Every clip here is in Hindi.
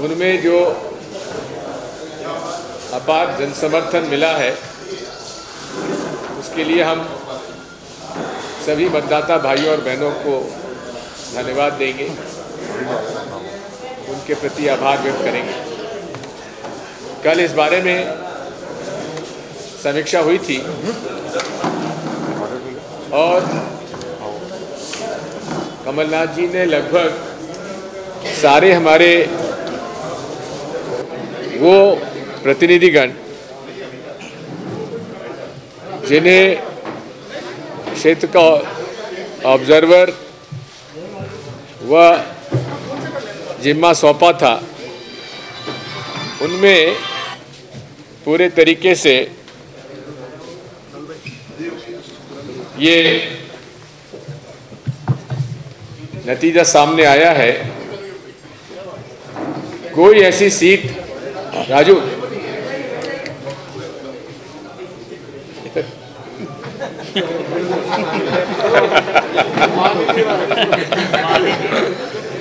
उनमें जो अपार जनसमर्थन मिला है उसके लिए हम सभी मतदाता भाइयों और बहनों को धन्यवाद देंगे, उनके प्रति आभार व्यक्त करेंगे। कल इस बारे में समीक्षा हुई थी और कमलनाथ जी ने लगभग सारे हमारे वो प्रतिनिधिगण जिन्हें क्षेत्र का ऑब्जर्वर व जिम्मा सौंपा था, उनमें पूरे तरीके से ये नतीजा सामने आया है। कोई ऐसी सीट, राजू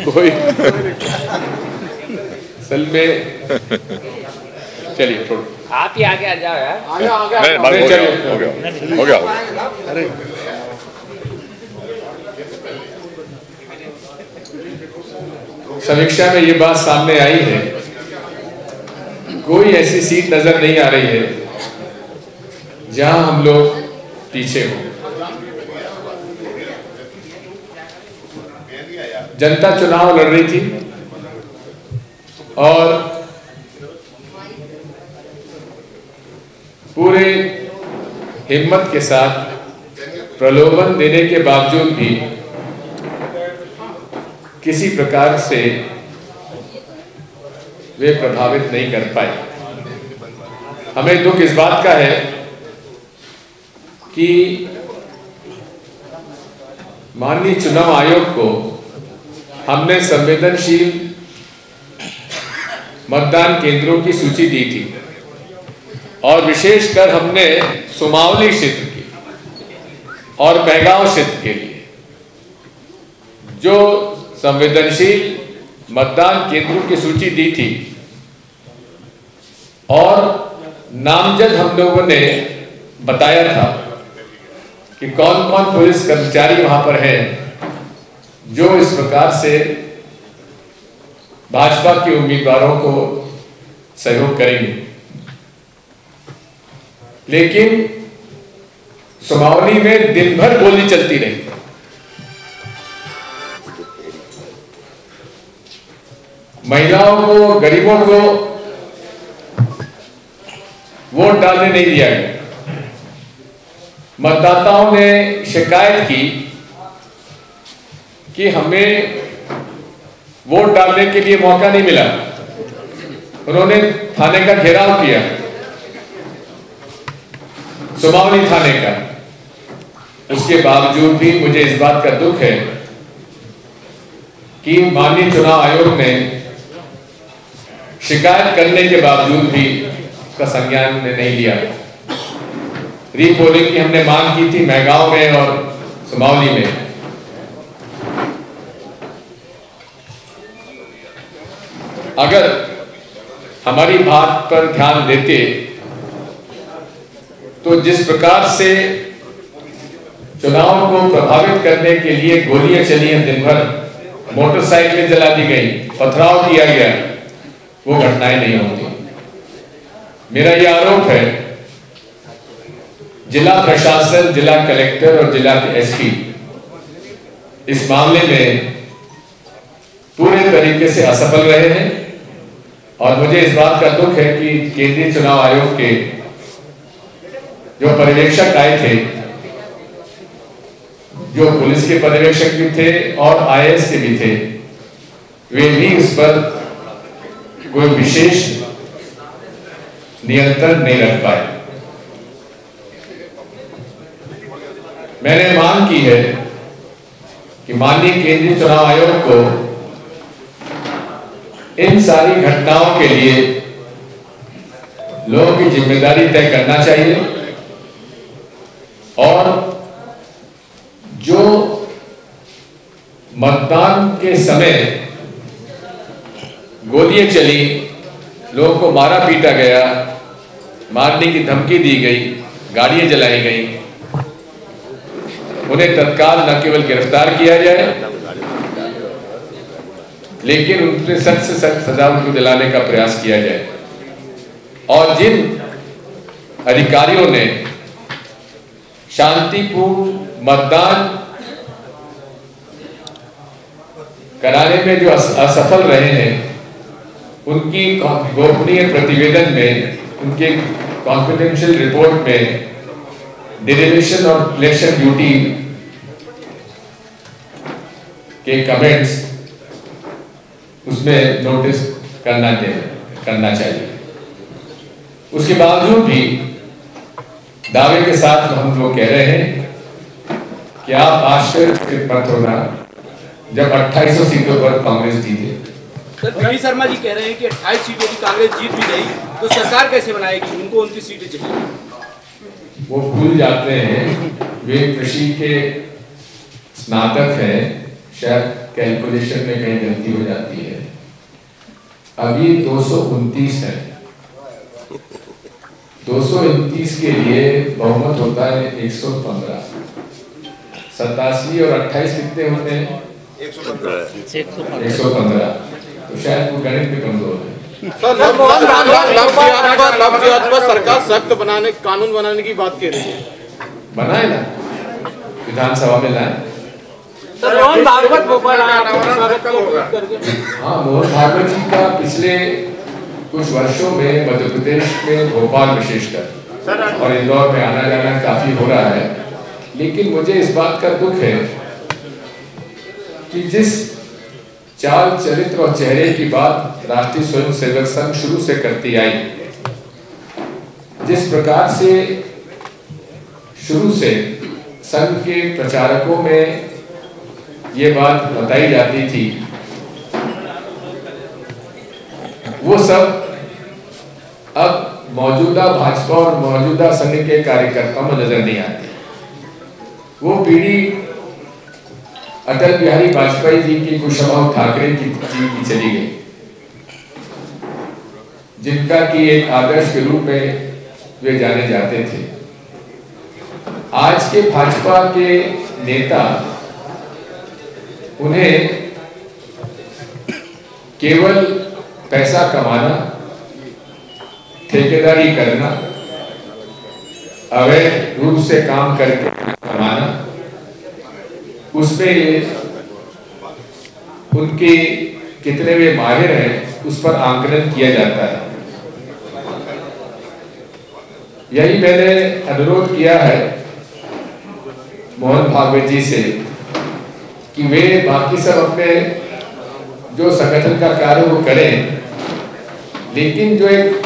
कोई असल में चलिए छोड़ो, आप ही आगे आ जाओ यार। हो गया। अरे समीक्षा में ये बात सामने आई है, कोई ऐसी सीट नजर नहीं आ रही है जहां हम लोग पीछे हो। जनता चुनाव लड़ रही थी और पूरे हिम्मत के साथ प्रलोभन देने के बावजूद भी किसी प्रकार से वे प्रभावित नहीं कर पाए। हमें दुख इस बात का है कि माननीय चुनाव आयोग को हमने संवेदनशील मतदान केंद्रों की सूची दी थी और विशेषकर हमने सुमावली क्षेत्र की और मैगांव क्षेत्र के लिए जो संवेदनशील मतदान केंद्रों की सूची दी थी और नामजद हम लोगों ने बताया था कि कौन कौन पुलिस कर्मचारी वहां पर हैं जो इस प्रकार से भाजपा के उम्मीदवारों को सहयोग करेंगे। लेकिन सुमावली में दिन भर गोली चलती रही। महिलाओं को, गरीबों को वोट डालने नहीं दिया गया। मतदाताओं ने शिकायत की कि हमें वोट डालने के लिए मौका नहीं मिला। उन्होंने थाने का घेराव किया, सुमावली थाने का। उसके बावजूद भी मुझे इस बात का दुख है कि माननीय चुनाव आयोग ने शिकायत करने के बावजूद भी उसका संज्ञान नहीं लिया। रीपोलिंग की हमने मांग की थी मैगांव में और सुमावली में। अगर हमारी बात पर ध्यान देते तो जिस प्रकार से चुनाव को प्रभावित करने के लिए गोलियां चली हैं, दिन भर मोटरसाइकिलें जला दी गई, पथराव किया गया, वो घटनाएं नहीं होती। मेरा यह आरोप है जिला प्रशासन, जिला कलेक्टर और जिला एसपी इस मामले में पूरे तरीके से असफल रहे हैं। और मुझे इस बात का दुख है कि केंद्रीय चुनाव आयोग के जो पर्यवेक्षक आए थे, जो पुलिस के पर्यवेक्षक भी थे और आईएएस के भी थे, वे भी इस पर कोई विशेष नियंत्रण नहीं रख पाए। मैंने मांग की है कि माननीय केंद्रीय चुनाव आयोग को इन सारी घटनाओं के लिए लोगों की जिम्मेदारी तय करना चाहिए और जो मतदान के समय गोलियां चली, लोगों को मारा पीटा गया, मारने की धमकी दी गई, गाड़ियां जलाई गई, उन्हें तत्काल न केवल गिरफ्तार किया जाए लेकिन उनसे सख्त से सख्त सजा उनको दिलाने का प्रयास किया जाए। और जिन अधिकारियों ने शांतिपूर्ण मतदान कराने में जो असफल रहे हैं, उनकी गोपनीय प्रतिवेदन में, उनके कॉन्फिडेंशियल रिपोर्ट में डिरेवेशन और इलेक्शन ड्यूटी के कमेंट्स उसमें नोटिस करना चाहिए। उसके बावजूद भी दावे के साथ हम लोग कह रहे हैं कि आप आश्चर्य मत होना जब 2800 सीटों पर कांग्रेस जीते। सर पी शर्मा जी कह रहे हैं कि 28 सीटों की कांग्रेस जीत भी गई तो सरकार कैसे बनाएगी, उनको 29 सीटें चाहिए। वो भूल जाते हैं, वे कृषि के स्नातक हैं, शायद कैलकुलेशन में कहीं गलती हो जाती है। अभी 229 है, 229 के लिए बहुमत होता है 115, 87 और 28 कितने होते हैं? 115। तो शायद वो गणित में कमजोर है। सर सरकार सख्त बनाने, कानून बनाने की बात कह रही है, बनाए ना, विधानसभा में लाए। मोहन भागवत भोपाल हाँ, मोहन भागवत जी का पिछले कुछ वर्षों में मध्य प्रदेश में, भोपाल विशेषकर और इंदौर में आना जाना काफी हो रहा है। लेकिन मुझे इस बात का दुख है कि जिस चाल चरित्र और चेहरे की बात राष्ट्रीय स्वयंसेवक संघ शुरू से करती आई, जिस प्रकार से शुरू से संघ के प्रचारकों में ये बात बताई जाती थी, वो सब अब मौजूदा भाजपा और मौजूदा संघ के कार्यकर्ताओं में नजर नहीं आती। वो पीढ़ी अटल बिहारी वाजपेयी जी की, कुशवाहा ठाकरे जी की चली गई, जिनका की एक आदर्श के रूप में वे जाने जाते थे। आज के भाजपा के नेता उन्हें केवल पैसा कमाना, ठेकेदारी करना, अवैध रूप से काम करके कमाना, उसमें उनके कितने वे माहिर हैं उस पर आंकलन किया जाता है। यही मैंने अनुरोध किया है मोहन भागवत जी से कि वे बाकी सब अपने जो संगठन का कार्य वो करें, लेकिन जो एक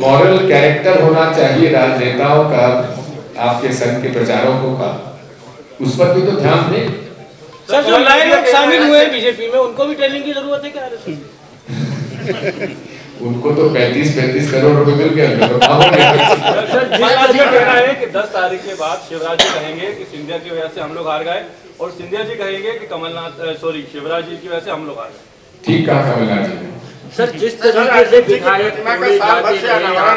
मॉरल कैरेक्टर होना चाहिए राजनेताओं का, आपके संघ के प्रचारकों का, उस पर भी तो ध्यान दें। सर जो नए लोग शामिल हुए बीजेपी में, उनको भी ट्रेनिंग की जरूरत है क्या? उनको तो 35 करोड़ रुपए मिल गए। सर जिस कहना है कि 10 तारीख के बाद शिवराज जी कहेंगे कि सिंधिया की वजह से हम लोग हार गए, और सिंधिया जी कहेंगे कि शिवराज जी की वजह से हम लोग हार गए। ठीक कहा कमलनाथ जी ने। सर जिस तरीके से विधायक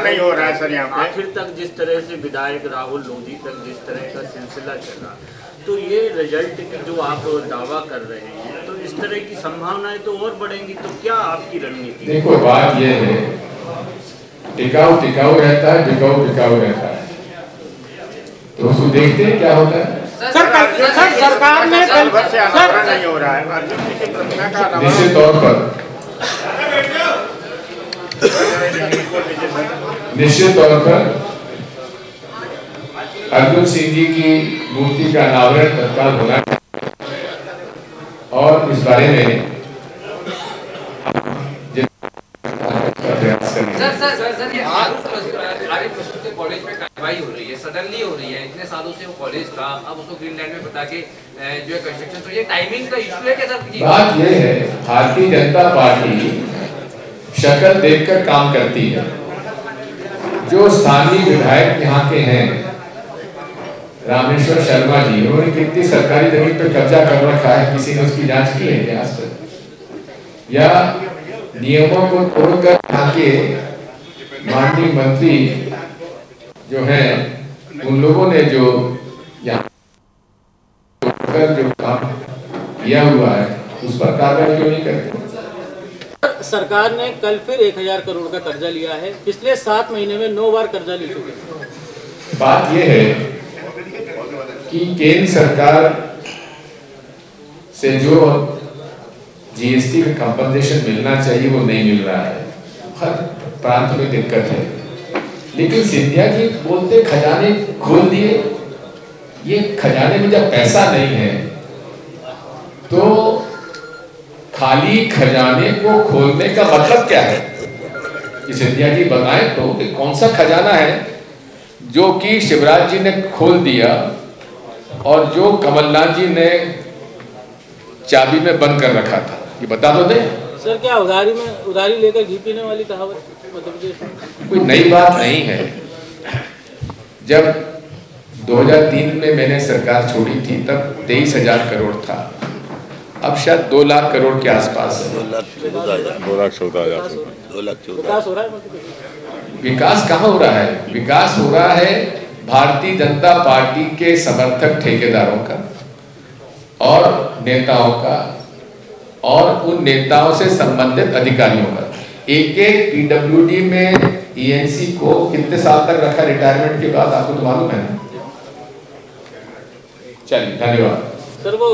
नहीं हो रहा है सर, यहाँ पे आखिर तक जिस तरह से विधायक राहुल लोधी तक जिस तरह का सिलसिला चला, तो ये रिजल्ट की जो आप दावा कर रहे हैं, तो इस तरह की संभावनाएं तो और बढ़ेंगी। तो क्या आपकी रणनीति? देखो, बात ये है, टिकाऊ टिकाऊ रहता है, टिकाऊ टिकाऊ रहता है, तो उसको देखते हैं क्या होता है। सर सरकार में नहीं हो रहा है, निश्चित तौर पर अर्जुन सिंह जी की मूर्ति का अनावरण तत्काल होना और इस बारे में प्रयास करेंगे। सर ये आरिफ मसूद के कॉलेज में कार्रवाई हो रही है, सडनली हो रही है, इतने सालों से वो कॉलेज था, अब उसको ग्रीनलैंड में बता के जो है कंस्ट्रक्शन, तो ये टाइमिंग का इशू है क्या सर? बात ये है, भारतीय जनता पार्टी शक्ल देखकर काम करती है। जो स्थानीय विधायक यहाँ के हैं, रामेश्वर शर्मा जी, उन्होंने कितनी सरकारी जमीन पर कब्जा कर रखा है, किसी ने उसकी जांच की है क्या आज तक? या नियमों को तोड़कर आके माननीय मंत्री जो हैं उन लोगों ने जो यहाँ जो काम किया हुआ है उस पर कार्रवाई क्यों नहीं करते? सरकार ने कल फिर 1000 करोड़ का कर्जा लिया है। पिछले 7 महीने में 9 बार कर्जा ले चुके हैं। बात यह है कि केंद्र सरकार से जो जीएसटी का कंपनसेशन मिलना चाहिए वो नहीं मिल रहा है। हर प्रांत में दिक्कत है, लेकिन सिंधिया जी बोलते खजाने खोल दिए। ये खजाने में जब पैसा नहीं है तो खाली खजाने को खोलने का मतलब क्या है? कि सिंधिया जी बताएं तो कि कौन सा खजाना है जो कि शिवराज जी ने खोल दिया और जो कमलनाथ जी ने चाबी में बंद कर रखा था, ये बता दो दे। सर क्या उधारी लेकर घी पीने वाली कहावत मध्य प्रदेश में कोई नई बात नहीं है। जब 2003 में मैंने सरकार छोड़ी थी तब 23,000 करोड़ था, अब शायद 2 लाख करोड़ के आसपास है। 2,14,000 विकास हो रहा है मध्य प्रदेश। विकास कहाँ हो रहा है? विकास हो रहा है भारतीय जनता पार्टी के समर्थक ठेकेदारों का और नेताओं का और उन नेताओं से संबंधित अधिकारियों का। एक पीडब्ल्यूडी में ईएनसी को कितने साल तक रखा रिटायरमेंट के बाद, आपको तो मालूम है ना? चलिए, धन्यवाद। सर वो